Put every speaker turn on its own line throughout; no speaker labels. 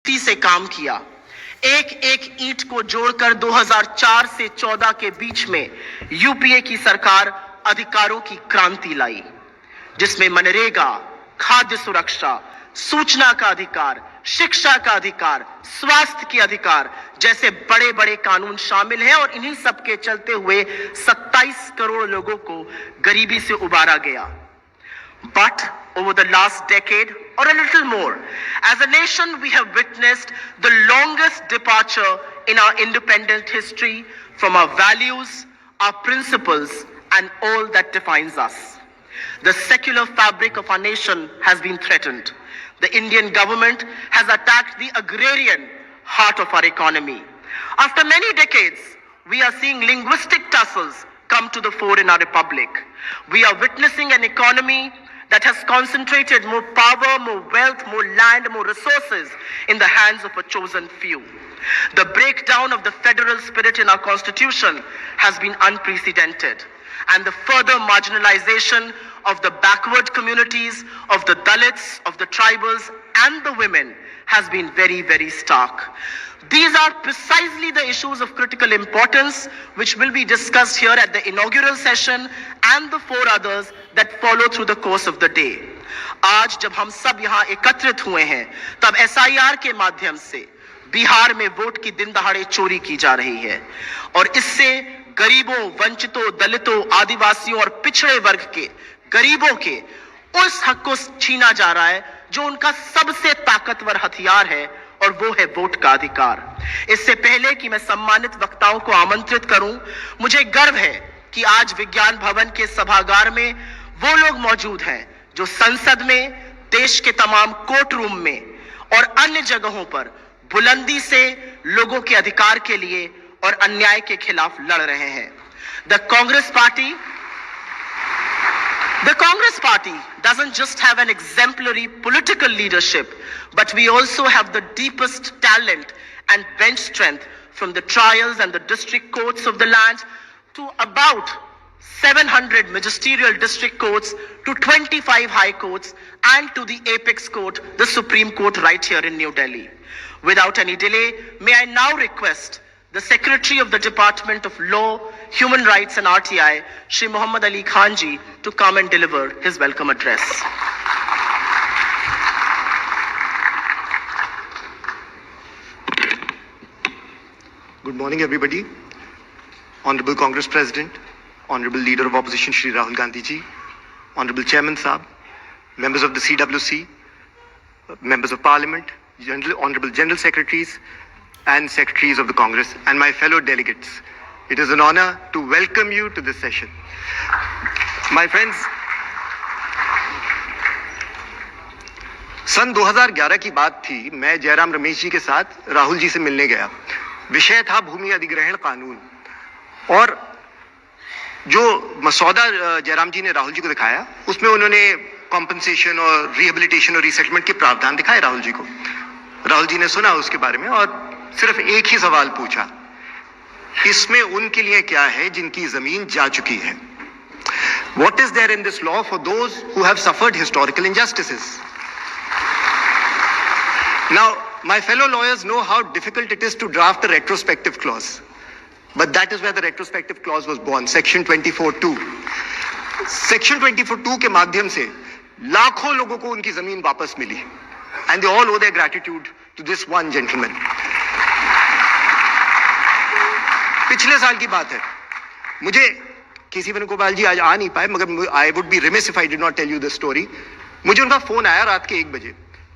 से काम किया। एक एक ईंट को जोड़कर 2004 से 14 के बीच में यूपीए की सरकार अधिकारों की क्रांति लाई, जिसमें मनरेगा, खाद्य सुरक्षा, सूचना का अधिकार, शिक्षा का अधिकार, स्वास्थ्य के अधिकार जैसे बड़े बड़े कानून शामिल हैं और इन्हीं सब के चलते हुए 27 करोड़ लोगों को गरीबी से उबारा गया। But over the last decade or a little more, as a nation we have witnessed the longest departure in our independent history from our values, our principles and all that defines us. The secular fabric of our nation has been threatened. The Indian government has attacked the agrarian heart of our economy. After many decades, we are seeing linguistic tussles come to the fore in our republic. We are witnessing an economy that has concentrated more power, more wealth, more land, more resources in the hands of a chosen few. The breakdown of the federal spirit in our constitution has been unprecedented, and the further marginalization of the backward communities, of the Dalits, of the tribals and the women has been very, very stark. These are precisely the issues of critical importance which will be discussed here at the inaugural session and the 4 others that follow through the course of the day. आज जब हम सब यहाँ एकत्रित हुए हैं, तब SIR के माध्यम से बिहार में वोट की दिन दहाड़े चोरी की जा रही है और इससे गरीबों, वंचितों, दलितों, आदिवासियों और पिछड़े वर्ग के गरीबों के उस हक को छीना जा रहा है जो उनका सबसे ताकतवर हथियार है, और वो है वोट का अधिकार। इससे पहले कि मैं सम्मानित वक्ताओं को आमंत्रित करूं, मुझे गर्व है कि आज विज्ञान भवन के सभागार में वो लोग मौजूद हैं जो संसद में, देश के तमाम कोर्ट रूम में और अन्य जगहों पर बुलंदी से लोगों के अधिकार के लिए और अन्याय के खिलाफ लड़ रहे हैं। The Congress Party doesn't just have an exemplary political leadership, but we also have the deepest talent and bench strength, from the trials and the district courts of the land to about 700 magisterial district courts to 25 high courts and to the apex court, the Supreme Court right here in New Delhi. Without any delay, may I now request the Secretary of the Department of Law, Human Rights and RTI, Shri Muhammad Ali Khan ji, to come and deliver his welcome address.
Good morning, everybody. Honorable Congress President, Honorable Leader of Opposition Shri Rahul Gandhi ji, Honorable Chairman Saab, members of the CWC, members of Parliament, Honorable General Secretaries, and Secretaries of the Congress, and my fellow delegates. It is an honor to welcome you to this session. My friends, सन 2011 की बात थी। मैं जयराम रमेश जी के साथ राहुल जी से मिलने गया। विषय था भूमि अधिग्रहण कानून, और जो मसौदा जयराम जी ने राहुल जी को दिखाया, उसमें उन्होंने कॉम्पनसेशन और रिहेबिलिटेशन और रीसेटलमेंट के प्रावधान दिखाए राहुल जी को। राहुल जी ने सुना उसके बारे में और सिर्फ एक ही सवाल पूछा, इसमें उनके लिए क्या है जिनकी जमीन जा चुकी है? What is there in this law for those who have suffered historical injustices? Now, my fellow lawyers know how difficult it is to draft a retrospective clause, but that is where the retrospective clause was born, Section 24(2). Section 24(2) के माध्यम से लाखों लोगों को उनकी जमीन वापस मिली, and they all owe their gratitude to this one gentleman. पिछले साल की बात है, मुझे केसी वेणुगोपाल जी आज आ नहीं पाए, मगर I would be remiss if I did not tell you the story. मुझे उनका फोन आया रात के 1 बजे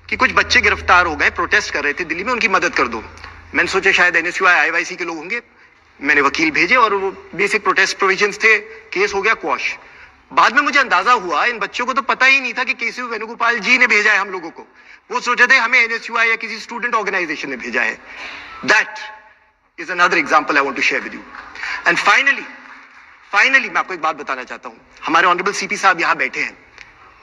कि कुछ बच्चे गिरफ्तार हो गए, प्रोटेस्ट कर रहे थे दिल्ली में, उनकी मदद कर दो। मैंने सोचा शायद NSUI IYC के लोग होंगे। मैंने वकील भेजे और वो बेसिक प्रोटेस्ट प्रोविजंस थे, केस हो गया क्वॉश। बाद में मुझे अंदाजा हुआ इन बच्चों को तो पता ही नहीं था कि केसी वेणुगोपाल जी ने भेजा है हम लोगों को। वो सोचे थे हमें NSUI या किसी स्टूडेंट ऑर्गेनाइजेशन ने भेजा है। That is another example I want to share with you. And finally, मैं आपको एक बात बताना चाहता हूं। हमारे ऑनरेबल CP साहब यहां बैठे हैं।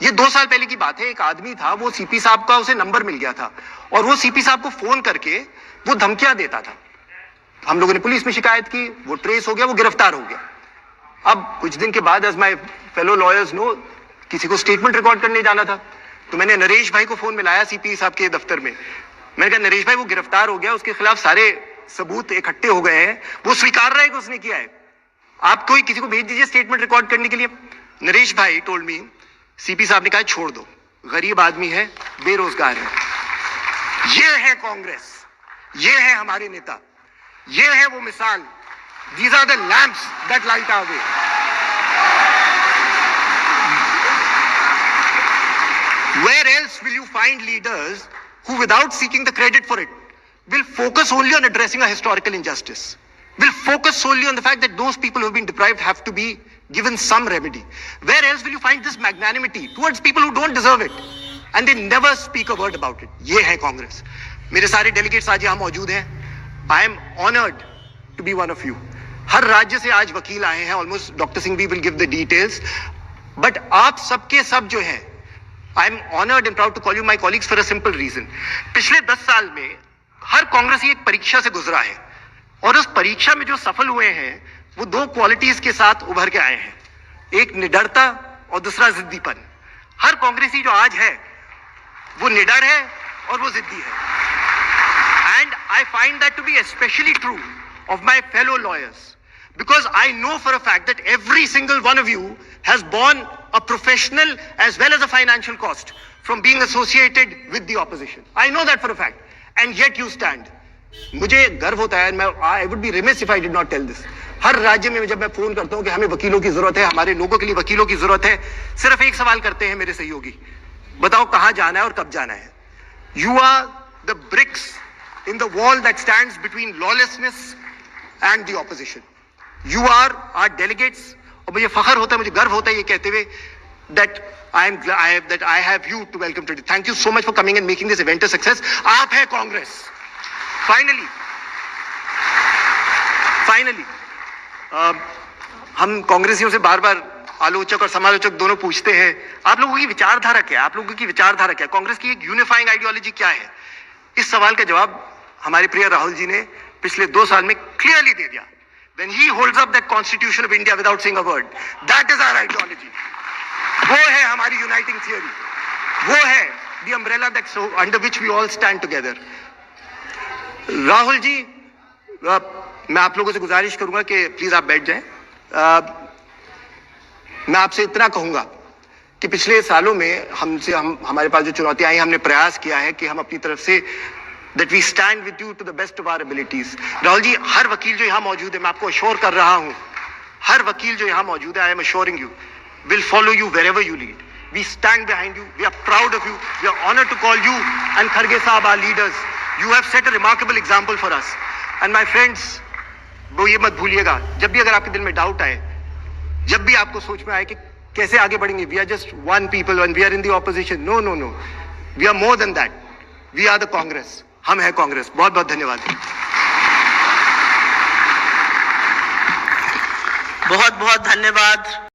ये 2 साल पहले की बात है। एक आदमी था, वो CP साहब का उसे नंबर मिल गया था और वो CP साहब को फोन करके वो धमकियां देता था। हम लोगों ने पुलिस में शिकायत की, वो ट्रेस हो गया, वो गिरफ्तार हो गया। अब कुछ दिन के बाद, as my fellow lawyers know, किसी को स्टेटमेंट रिकॉर्ड करने जाना था, तो मैंने नरेश भाई को फोन मिलाया CP साहब के दफ्तर में। मैंने कहा नरेश भाई वो गिरफ्तार हो गया, उसके खिलाफ सारे सबूत इकट्ठे हो गए हैं, वो स्वीकार रहा है कि उसने किया है, आप कोई किसी को भेज दीजिए स्टेटमेंट रिकॉर्ड करने के लिए। नरेश भाई टोल्ड मी, सीपी साहब ने कहा छोड़ दो, गरीब आदमी है, बेरोजगार है। ये है कांग्रेस, ये है हमारे नेता, ये है वो मिसाल। These are the lamps that light our way. Where else will you find leaders who, without seeking the credit for it, will focus only on addressing a historical injustice, will focus solely on the fact that those people who have been deprived have to be given some remedy? Where else will you find this magnanimity towards people who don't deserve it, and they never speak a word about it? ये है कांग्रेस। मेरे सारे delegates आज यहाँ मौजूद हैं। I am honored to be one of you. हर राज्य से आज वकील आए हैं, ऑलमोस्ट डॉक्टर सिंह भी will give the details, but आप सबके सब जो हैं, I am honoured and proud to call you my colleagues for a simple reason. पिछले 10 साल में हर कांग्रेसी एक परीक्षा से गुजरा है, और उस परीक्षा में जो सफल हुए हैं वो 2 क्वालिटीज के साथ उभर के आए हैं, एक निडरता और दूसरा जिद्दीपन। हर कांग्रेसी जो आज है वो निडर है और वो जिद्दी है, and I find that to be especially true of my fellow lawyers, because I know for a fact that every single one of you has borne a professional as well as a financial cost from being associated with the opposition. I know that for a fact, and yet you stand. मुझे गर्व होता है, I would be remiss if I did not tell this. हर राज्य में जब मैं phone करता हूं कि हमें वकीलों की जरूरत है, हमारे लोगों के लिए वकीलों की जरूरत है, सिर्फ एक सवाल करते हैं मेरे सहयोगी, बताओ कहां जाना है और कब जाना है? You are the bricks in the wall that stands between lawlessness and the opposition. You are our delegates, और मुझे फख्र होता है, मुझे गर्व होता है ये कहते हुए that I have you to welcome today. Thank you so much for coming and making this event a success. आप है कांग्रेस। Finally, हम कांग्रेसियों से बार बार आलोचक और समालोचक दोनों पूछते हैं, आप लोगों की विचारधारा क्या है? आप लोगों की विचारधारा क्या है? कांग्रेस की एक यूनिफाइंग आइडियोलॉजी क्या है? इस सवाल का जवाब हमारे प्रिय राहुल जी ने पिछले 2 साल में क्लियरली दे दिया। When he holds up that Constitution of India without saying a word, that is our ideology. वो है हमारी uniting theory. वो है the umbrella that under which we all stand together. Rahul ji, मैं आप लोगों से गुजारिश करूंगा कि प्लीज आप बैठ जाएं। मैं आपसे इतना कहूंगा कि पिछले सालों में हमारे पास जो चुनौतियां आई, हमने प्रयास किया है कि हम अपनी तरफ से that we stand with you to the best of our abilities. Rahul ji, हर वकील जो यहाँ मौजूद है, मैं आपको अश्योर कर रहा हूँ, हर वकील जो यहाँ मौजूद है, I am assuring you, will follow you wherever you lead. We stand behind you. We are proud of you. We are honored to call you and Kharge Saab our leaders. You have set a remarkable example for us. And my friends, वो ये मत भूलिएगा, जब भी अगर आपके दिल में डाउट आए, जब भी आपको सोच में आए कि कैसे आगे बढ़ेंगे, we are just one people and we are in the opposition. No, no, no. We are more than that. We are the Congress. हम हैं कांग्रेस। बहुत बहुत धन्यवाद।
बहुत बहुत धन्यवाद।